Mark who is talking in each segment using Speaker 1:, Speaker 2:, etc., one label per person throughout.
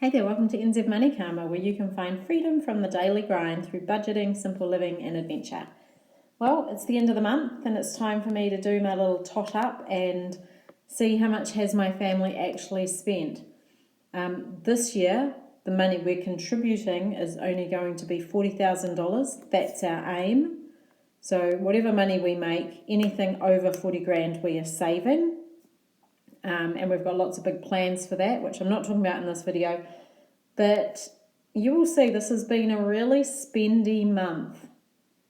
Speaker 1: Hey there, welcome to NZ Money Karma, where you can find freedom from the daily grind through budgeting, simple living, and adventure. Well, it's the end of the month, and it's time for me to do my little tot up and see how much has my family actually spent. This year, the money we're contributing is only going to be $40,000. That's our aim. So whatever money we make, anything over 40 grand we are saving. And we've got lots of big plans for that, which I'm not talking about in this video. But you will see this has been a really spendy month.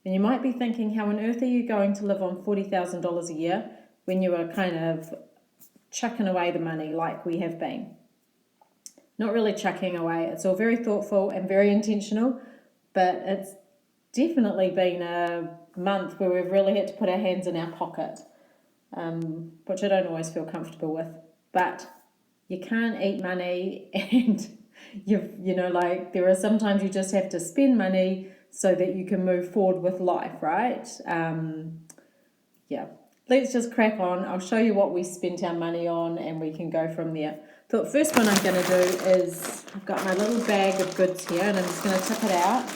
Speaker 1: And you might be thinking, how on earth are you going to live on $40,000 a year when you are kind of chucking away the money like we have been? Not really chucking away. It's all very thoughtful and very intentional, but it's definitely been a month where we've really had to put our hands in our pocket. Which I don't always feel comfortable with, but you can't eat money, and there are sometimes you just have to spend money so that you can move forward with life, right? Let's just crack on. I'll show you what we spent our money on and we can go from there. The first one I'm going to do is, I've got my little bag of goods here and I'm just going to tip it out.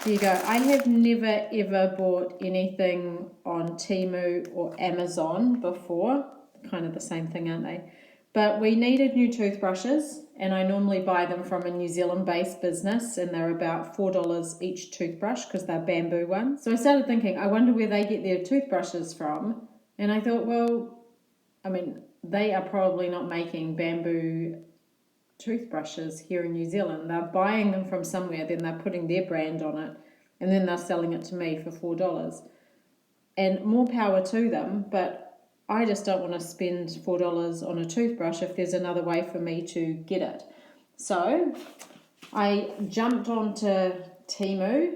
Speaker 1: There you go. I have never ever bought anything on Temu or Amazon before. Kind of the same thing, aren't they? But we needed new toothbrushes, and I normally buy them from a New Zealand-based business, and they're about $4 each toothbrush because they're bamboo ones. So I started thinking, I wonder where they get their toothbrushes from. And I thought, well, they are probably not making bamboo toothbrushes here in New Zealand. They're buying them from somewhere, then they're putting their brand on it, and then they're selling it to me for $4. And more power to them, but I just don't want to spend $4 on a toothbrush if there's another way for me to get it. So I jumped onto Temu,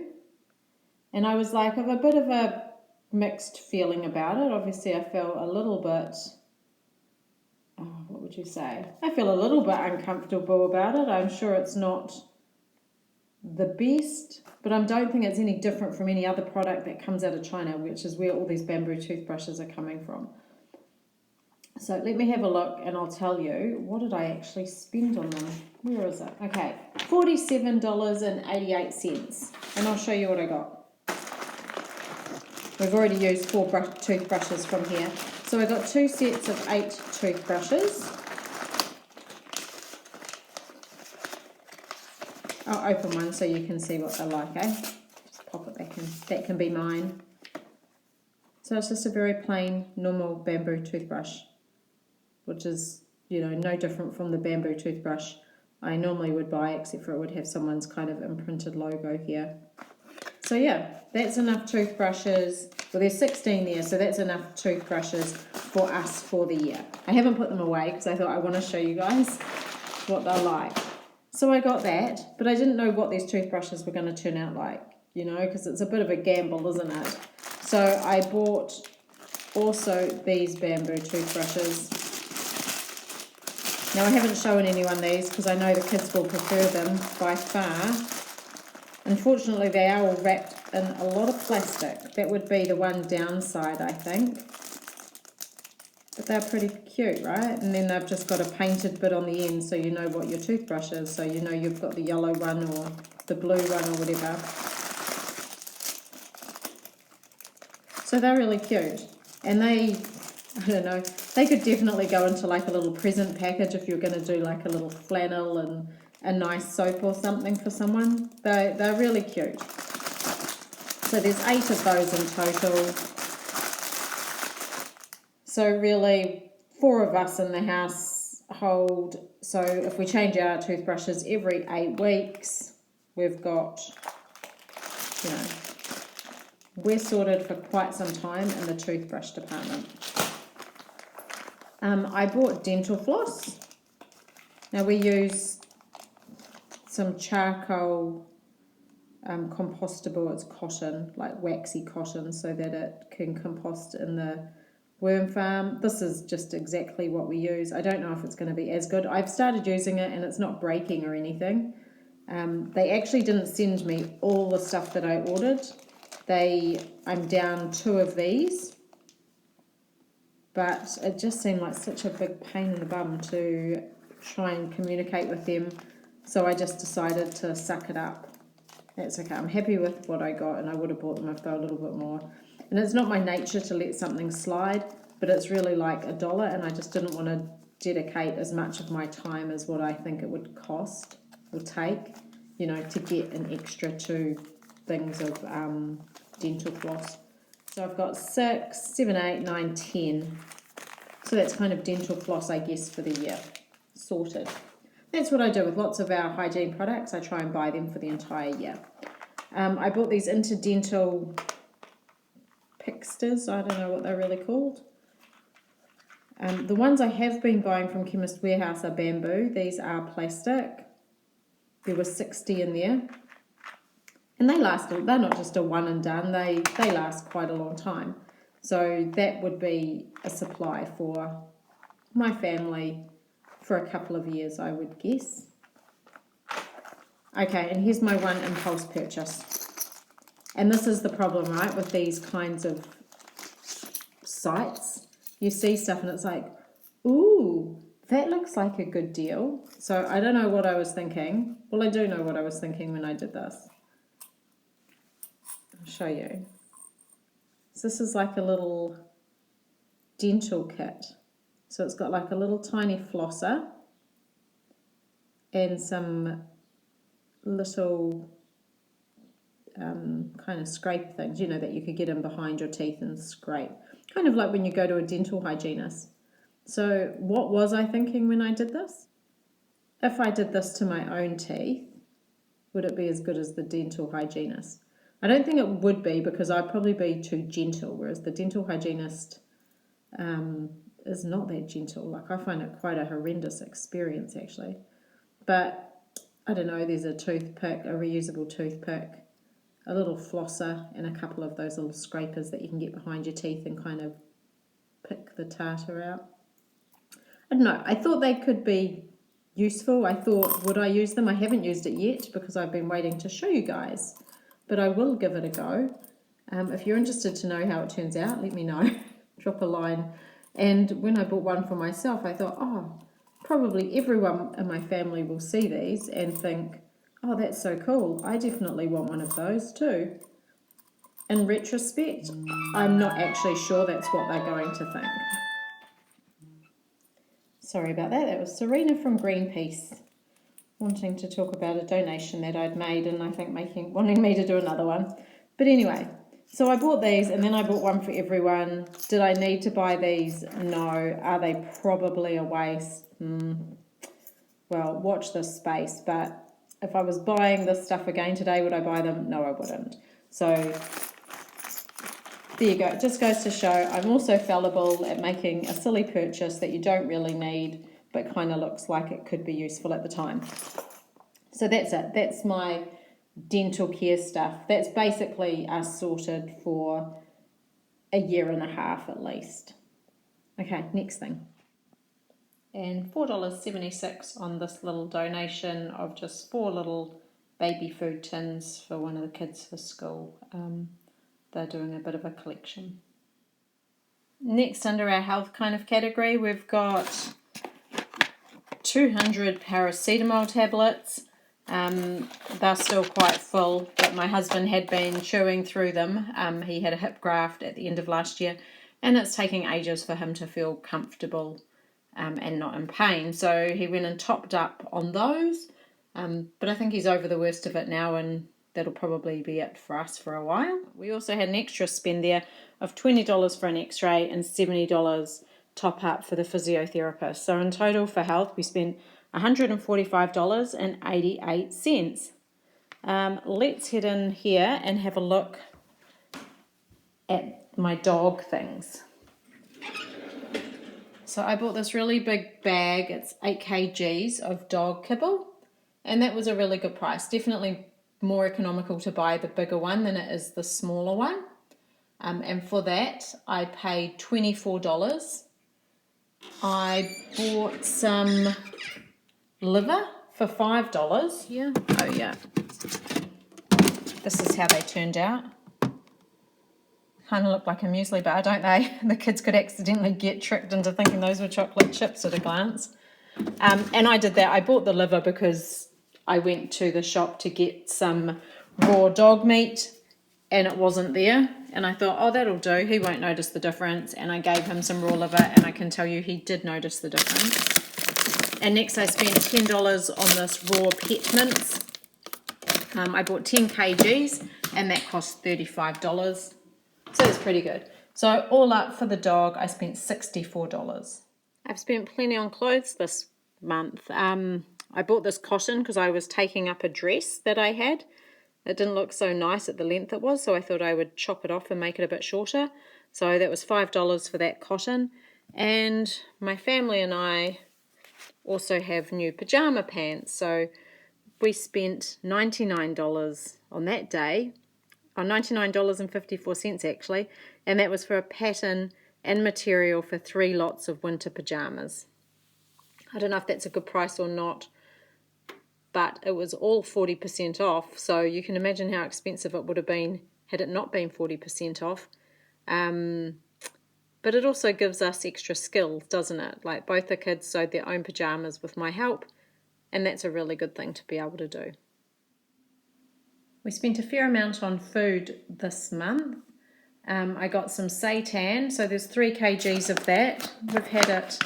Speaker 1: and I was like, of a bit of a mixed feeling about it. Obviously I felt a little bit, what would you say? I feel a little bit uncomfortable about it. I'm sure it's not the best, but I don't think it's any different from any other product that comes out of China, which is where all these bamboo toothbrushes are coming from. So let me have a look and I'll tell you, what did I actually spend on them? Where is it? Okay, $47.88, and I'll show you what I got. We've already used 4 toothbrushes from here. So I got 2 sets of 8 toothbrushes. I'll open one so you can see what they're like, eh? Just pop it back in. That can be mine. So it's just a very plain, normal bamboo toothbrush, which is, no different from the bamboo toothbrush I normally would buy, except for it would have someone's kind of imprinted logo here. So yeah, that's enough toothbrushes. Well, there's 16 there, so that's enough toothbrushes for us for the year. I haven't put them away because I thought I want to show you guys what they're like. So I got that, but I didn't know what these toothbrushes were going to turn out like, because it's a bit of a gamble, isn't it? So I bought also these bamboo toothbrushes. Now I haven't shown anyone these because I know the kids will prefer them by far. Unfortunately, they are all wrapped in a lot of plastic. That would be the one downside, I think. But they're pretty cute, right? And then they've just got a painted bit on the end so you know what your toothbrush is. So you know you've got the yellow one or the blue one or whatever. So they're really cute. And they could definitely go into like a little present package if you're going to do like a little flannel and a nice soap or something for someone. They're really cute. So there's 8 of those in total. So really 4 of us in the household. So if we change our toothbrushes every 8 weeks, we've got, we're sorted for quite some time in the toothbrush department. I bought dental floss. Now we use some charcoal compostable, it's cotton, like waxy cotton, so that it can compost in the worm farm. This is just exactly what we use. I don't know if it's going to be as good. I've started using it and it's not breaking or anything. They actually didn't send me all the stuff that I ordered. I'm down 2 of these. but it just seemed like such a big pain in the bum to try and communicate with them, so I just decided to suck it up. That's okay. I'm happy with what I got, and I would have bought them if they were a little bit more. And it's not my nature to let something slide, but it's really like $1, and I just didn't want to dedicate as much of my time as what I think it would cost or take, you know, to get an extra 2 things of dental floss. So I've got 6, 7, 8, 9, 10. So that's kind of dental floss, I guess, for the year. Sorted. That's what I do with lots of our hygiene products. I try and buy them for the entire year. I bought these interdental pixters. I don't know what they're really called. The ones I have been buying from Chemist Warehouse are bamboo. These are plastic. There were 60 in there. And they last, they're not just a one and done. They last quite a long time. So that would be a supply for my family for a couple of years, I would guess. Okay, and here's my one impulse purchase. And this is the problem, right, with these kinds of sites. You see stuff and it's like, ooh, that looks like a good deal. So I don't know what I was thinking. Well, I do know what I was thinking when I did this. I'll show you. So this is like a little dental kit. So it's got like a little tiny flosser and some little kind of scrape things, you know, that you could get in behind your teeth and scrape. Kind of like when you go to a dental hygienist. So what was I thinking when I did this? If I did this to my own teeth, would it be as good as the dental hygienist? I don't think it would be, because I'd probably be too gentle, whereas the dental hygienist is not that gentle. Like, I find it quite a horrendous experience, actually. But I don't know, there's a toothpick, a reusable toothpick, a little flosser, and a couple of those little scrapers that you can get behind your teeth and kind of pick the tartar out. I don't know, I thought they could be useful. I thought, would I use them? I haven't used it yet because I've been waiting to show you guys, but I will give it a go. If you're interested to know how it turns out, let me know. Drop a line. And when I bought one for myself, I thought, oh, probably everyone in my family will see these and think, oh, that's so cool. I definitely want one of those too. In retrospect, I'm not actually sure that's what they're going to think. Sorry about that. That was Serena from Greenpeace wanting to talk about a donation that I'd made, and I think wanting me to do another one. But anyway, so I bought these, and then I bought one for everyone. Did I need to buy these? No. Are they probably a waste? Well, watch this space. But if I was buying this stuff again today, would I buy them? No, I wouldn't. So there you go. It just goes to show I'm also fallible at making a silly purchase that you don't really need, but kind of looks like it could be useful at the time. So that's it. That's my dental care stuff. That's basically us sorted for a year and a half at least. Okay, next thing. And $4.76 on this little donation of just 4 little baby food tins for one of the kids for school. They're doing a bit of a collection. Next, under our health kind of category, we've got 200 paracetamol tablets. They're still quite full, but my husband had been chewing through them. He had a hip graft at the end of last year, and it's taking ages for him to feel comfortable and not in pain. So he went and topped up on those, but I think he's over the worst of it now, and that'll probably be it for us for a while. We also had an extra spend there of $20 for an x-ray and $70 top up for the physiotherapist. So in total for health, we spent $145.88. Let's head in here and have a look at my dog things. So I bought this really big bag. It's 8 kgs of dog kibble, and that was a really good price. Definitely more economical to buy the bigger one than it is the smaller one. And for that, I paid $24. I bought some liver for $5 here. Oh yeah. This is how they turned out. Kind of look like a muesli bar, don't they? The kids could accidentally get tricked into thinking those were chocolate chips at a glance. And I did that. I bought the liver because I went to the shop to get some raw dog meat and it wasn't there. And I thought, oh, that'll do. He won't notice the difference. And I gave him some raw liver and I can tell you he did notice the difference. And next I spent $10 on this raw pet mince. I bought 10 kgs and that cost $35. So it's pretty good. So all up for the dog, I spent $64. I've spent plenty on clothes this month. I bought this cotton because I was taking up a dress that I had. It didn't look so nice at the length it was, so I thought I would chop it off and make it a bit shorter. So that was $5 for that cotton. And my family and I also have new pajama pants. So we spent $99 on that day. $99.54 actually, and that was for a pattern and material for 3 lots of winter pajamas. I don't know if that's a good price or not, but it was all 40% off, so you can imagine how expensive it would have been had it not been 40% off. But it also gives us extra skills, doesn't it? Like both the kids sewed their own pajamas with my help, and that's a really good thing to be able to do. We spent a fair amount on food this month. I got some seitan, so there's 3 kgs of that. We've had it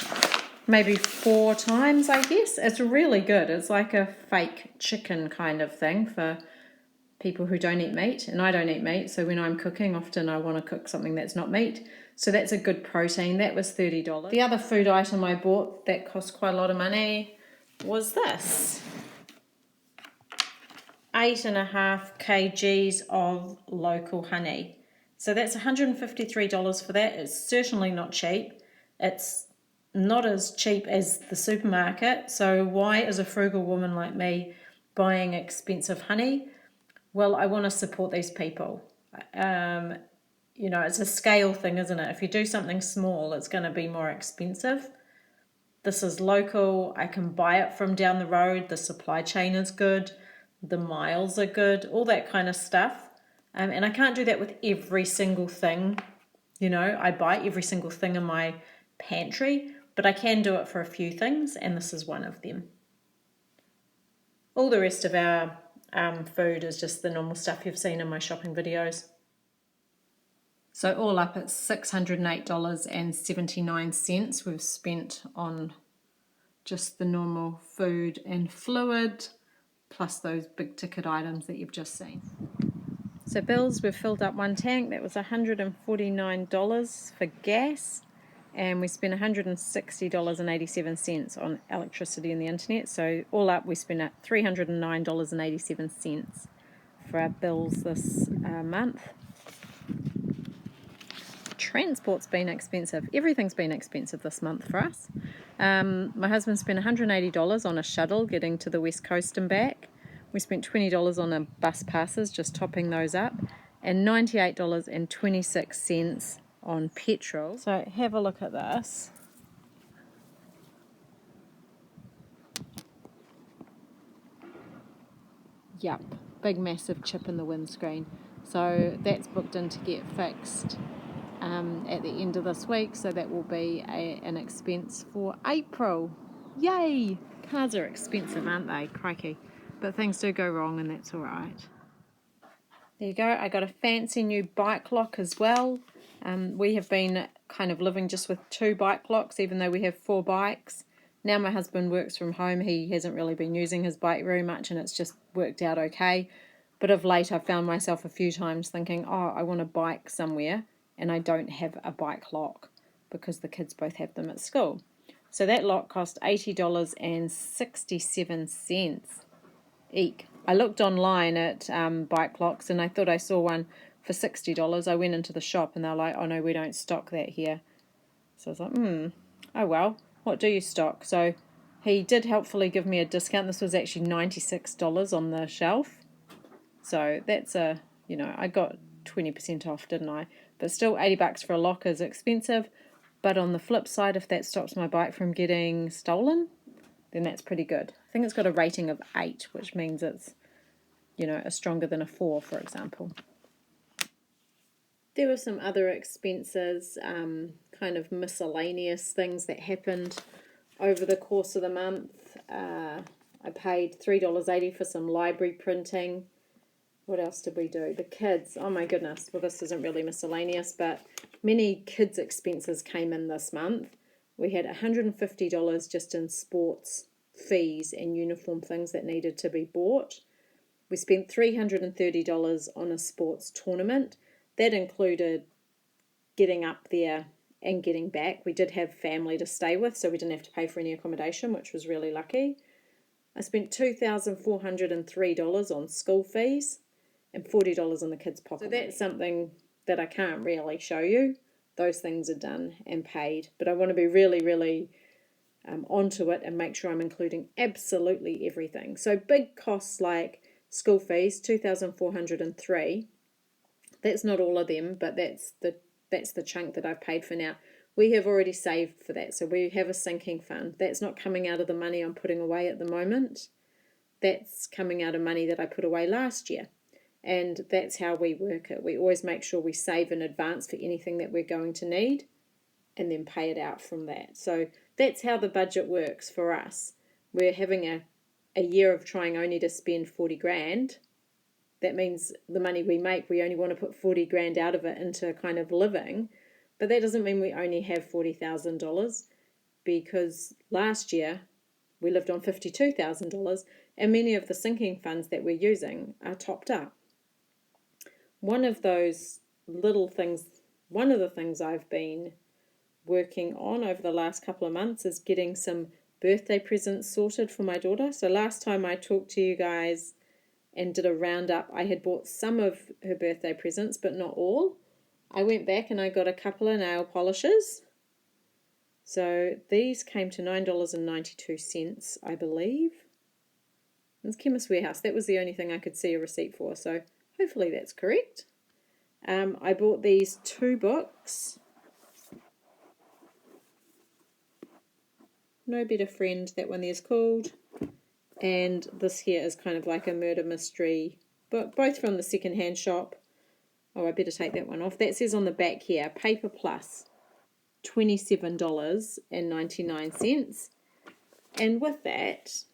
Speaker 1: maybe 4 times, I guess. It's really good. It's like a fake chicken kind of thing for people who don't eat meat, and I don't eat meat, so when I'm cooking, often I want to cook something that's not meat. So that's a good protein. That was $30. The other food item I bought that cost quite a lot of money was this. 8.5 kgs of local honey. So that's $153 for that. It's certainly not cheap. It's not as cheap as the supermarket. So why is a frugal woman like me buying expensive honey? Well, I want to support these people. It's a scale thing, isn't it? If you do something small, it's going to be more expensive. This is local. I can buy it from down the road. The supply chain is good. The miles are good, all that kind of stuff. And I can't do that with every single thing. I buy every single thing in my pantry, but I can do it for a few things, and this is one of them. All the rest of our food is just the normal stuff you've seen in my shopping videos. So all up, it's $608.79 we've spent on just the normal food and fluid, plus those big ticket items that you've just seen. So bills, we've filled up 1 tank. That was $149 for gas, and we spent $160.87 on electricity and the internet. So all up, we spent $309.87 for our bills this month. Transport's been expensive. Everything's been expensive this month for us. My husband spent $180 on a shuttle getting to the West Coast and back. We spent $20 on a bus passes, just topping those up, and $98.26 on petrol. So have a look at this. Yup, big massive chip in the windscreen. So that's booked in to get fixed at the end of this week, so that will be an expense for April. Yay! Cars are expensive, aren't they? Crikey. But things do go wrong, and that's alright. There you go. I got a fancy new bike lock as well. We have been kind of living just with 2 bike locks, even though we have 4 bikes. Now my husband works from home. He hasn't really been using his bike very much, and it's just worked out okay. But of late, I've found myself a few times thinking, oh, I want a bike somewhere, and I don't have a bike lock because the kids both have them at school. So that lock cost $80.67. Eek. I looked online at bike locks, and I thought I saw one for $60. I went into the shop and they're like, oh no, we don't stock that here. So I was like, oh well, what do you stock? So he did helpfully give me a discount. This was actually $96 on the shelf. So that's I got 20% off, didn't I? But still, $80 for a lock is expensive. But on the flip side, if that stops my bike from getting stolen, then that's pretty good. I think it's got a rating of 8, which means it's, a stronger than a 4, for example. There were some other expenses, kind of miscellaneous things that happened over the course of the month. I paid $3.80 for some library printing. What else did we do? The kids, oh my goodness, well this isn't really miscellaneous, but many kids' expenses came in this month. We had $150 just in sports fees and uniform things that needed to be bought. We spent $330 on a sports tournament. That included getting up there and getting back. We did have family to stay with, so we didn't have to pay for any accommodation, which was really lucky. I spent $2,403 on school fees and $40 in the kids' pocket. So that's something that I can't really show you. Those things are done and paid, but I want to be really, really onto it and make sure I'm including absolutely everything. So big costs like school fees, $2,403. That's not all of them, but that's the chunk that I've paid for now. We have already saved for that, so we have a sinking fund. That's not coming out of the money I'm putting away at the moment. That's coming out of money that I put away last year. And that's how we work it. We always make sure we save in advance for anything that we're going to need and then pay it out from that. So that's how the budget works for us. We're having a year of trying only to spend 40 grand. That means the money we make, we only want to put 40 grand out of it into kind of living. But that doesn't mean we only have $40,000, because last year we lived on $52,000 and many of the sinking funds that we're using are topped up. One of the things I've been working on over the last couple of months is getting some birthday presents sorted for my daughter. So last time I talked to you guys and did a roundup, I had bought some of her birthday presents, but not all. I went back and I got a couple of nail polishes. So these came to $9.92, I believe. It's Chemist Warehouse. That was the only thing I could see a receipt for, so hopefully that's correct. I bought these 2 books. No Better Friend, that one there's called. And this here is kind of like a murder mystery book, both from the second-hand shop. Oh, I better take that one off. That says on the back here, Paper Plus, $27.99. And with that,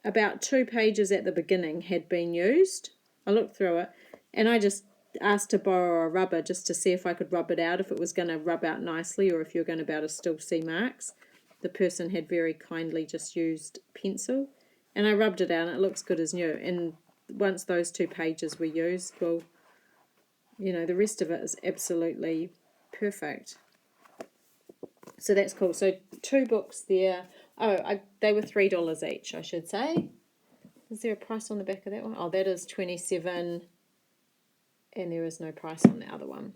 Speaker 1: about 2 pages at the beginning had been used. I looked through it, and I just asked to borrow a rubber just to see if I could rub it out, if it was going to rub out nicely or if you're going to be able to still see marks. The person had very kindly just used pencil, and I rubbed it out and it looks good as new. And once those 2 pages were used, well, you know, the rest of it is absolutely perfect. So that's cool. So 2 books there. Oh, they were $3 each, I should say. Is there a price on the back of that one? Oh, that is $27, and there is no price on the other one.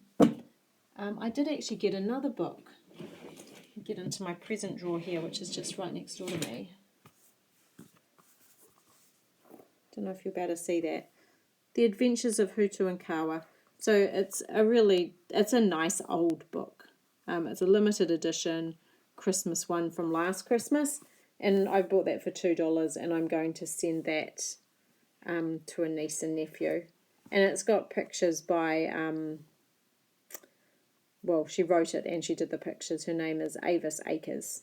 Speaker 1: I did actually get another book. Get into my present drawer here, which is just right next door to me. Don't know if you'll be able to see that. The Adventures of Hutu and Kawa. So it's a nice old book. It's a limited edition Christmas one from last Christmas, and I bought that for $2, and I'm going to send that to a niece and nephew. And it's got pictures by well, she wrote it and she did the pictures. Her name is Avis Akers.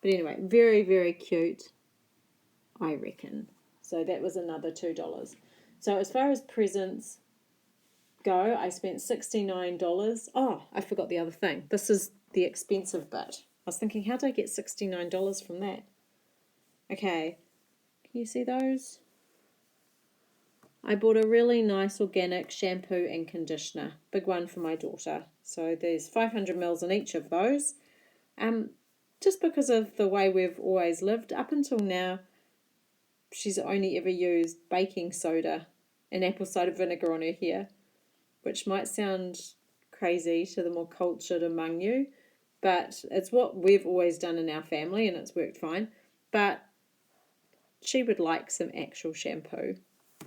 Speaker 1: But anyway, very, very cute, I reckon. So that was another $2. So as far as presents go, I spent $69. Oh, I forgot the other thing. This is the expensive bit. I was thinking, how did I get $69 from that? Okay, can you see those? I bought a really nice organic shampoo and conditioner, big one for my daughter. So there's 500 mils in each of those. Just because of the way we've always lived, up until now, she's only ever used baking soda and apple cider vinegar on her hair, which might sound crazy to the more cultured among you, but it's what we've always done in our family and it's worked fine. But she would like some actual shampoo,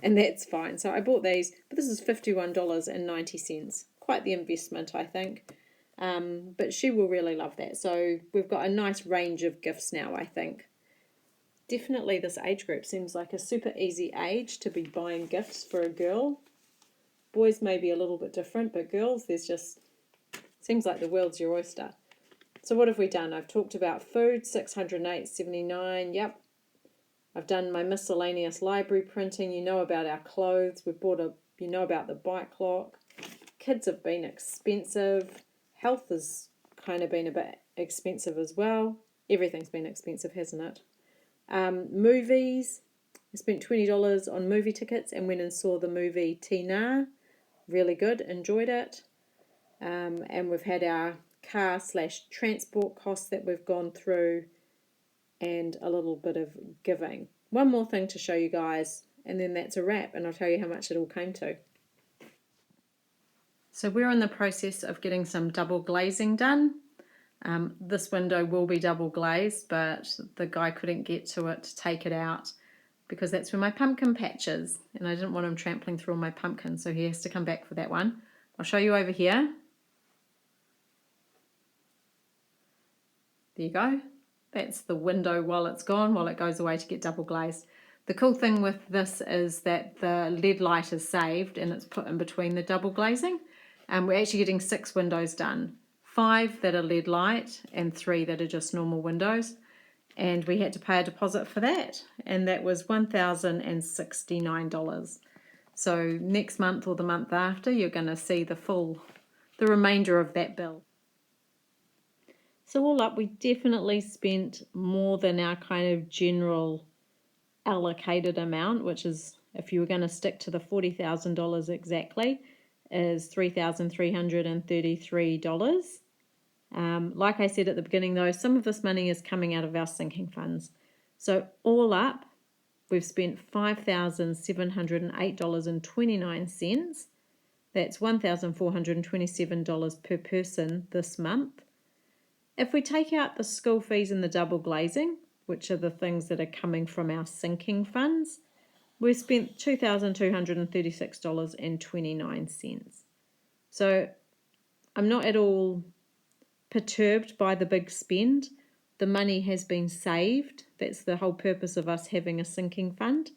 Speaker 1: and that's fine. So I bought these, but this is $51.90. Quite the investment, I think. But she will really love that. So we've got a nice range of gifts now, I think. Definitely this age group seems like a super easy age to be buying gifts for a girl.
Speaker 2: Boys may be a little bit different, but girls, there's just, seems like the world's your oyster. So what have we done? I've talked about food, $608.79. Yep. I've done my miscellaneous library printing. You know about our clothes. We've bought you know about the bike lock. Kids have been expensive. Health has kind of been a bit expensive as well. Everything's been expensive, hasn't it? Movies. I spent $20 on movie tickets and went and saw the movie Tina. Really good. Enjoyed it. And we've had our car/transport costs that we've gone through, and a little bit of giving. One more thing to show you guys, and then that's a wrap, and I'll tell you how much it all came to. So we're in the process of getting some double glazing done. This window will be double glazed, but the guy couldn't get to it to take it out because that's where my pumpkin patch is, and I didn't want him trampling through all my pumpkins, so he has to come back for that one. I'll show you over here. There you go. That's the window while it's gone, while it goes away to get double glazed. The cool thing with this is that the LED light is saved and it's put in between the double glazing. And we're actually getting 6 windows done. 5 that are LED light and 3 that are just normal windows. And we had to pay a deposit for that. And that was $1,069. So next month or the month after, you're going to see the remainder of that bill. So all up, we definitely spent more than our kind of general allocated amount, which is, if you were going to stick to the $40,000 exactly, is $3,333. Like I said at the beginning though, some of this money is coming out of our sinking funds. So all up, we've spent $5,708.29. That's $1,427 per person this month. If we take out the school fees and the double glazing, which are the things that are coming from our sinking funds, we've spent $2,236.29. So I'm not at all perturbed by the big spend. The money has been saved. That's the whole purpose of us having a sinking fund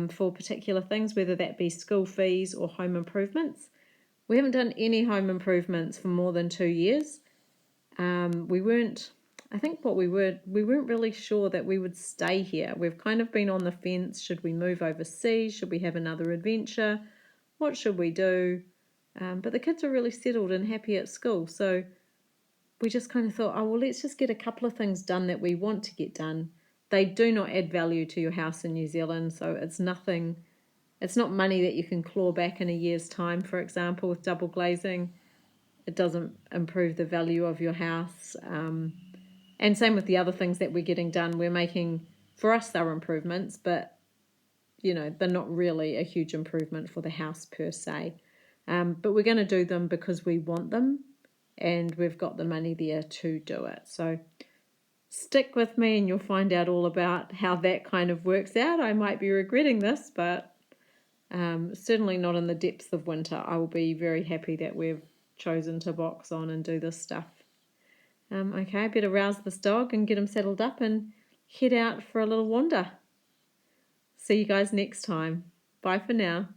Speaker 2: for particular things, whether that be school fees or home improvements. We haven't done any home improvements for more than 2 years. We weren't really sure that we would stay here. We've kind of been on the fence. Should we move overseas? Should we have another adventure? What should we do? But the kids are really settled and happy at school. So we just kind of thought, oh, well, let's just get a couple of things done that we want to get done. They do not add value to your house in New Zealand. So it's not money that you can claw back in a year's time, for example, with double glazing. It doesn't improve the value of your house. And same with the other things that we're getting done. We're making, for us, they're improvements, but, they're not really a huge improvement for the house per se. But we're going to do them because we want them, and we've got the money there to do it. So stick with me and you'll find out all about how that kind of works out. I might be regretting this, but certainly not in the depths of winter. I will be very happy that we've chosen to box on and do this stuff. Okay, I better rouse this dog and get him settled up and head out for a little wander. See you guys next time. Bye for now.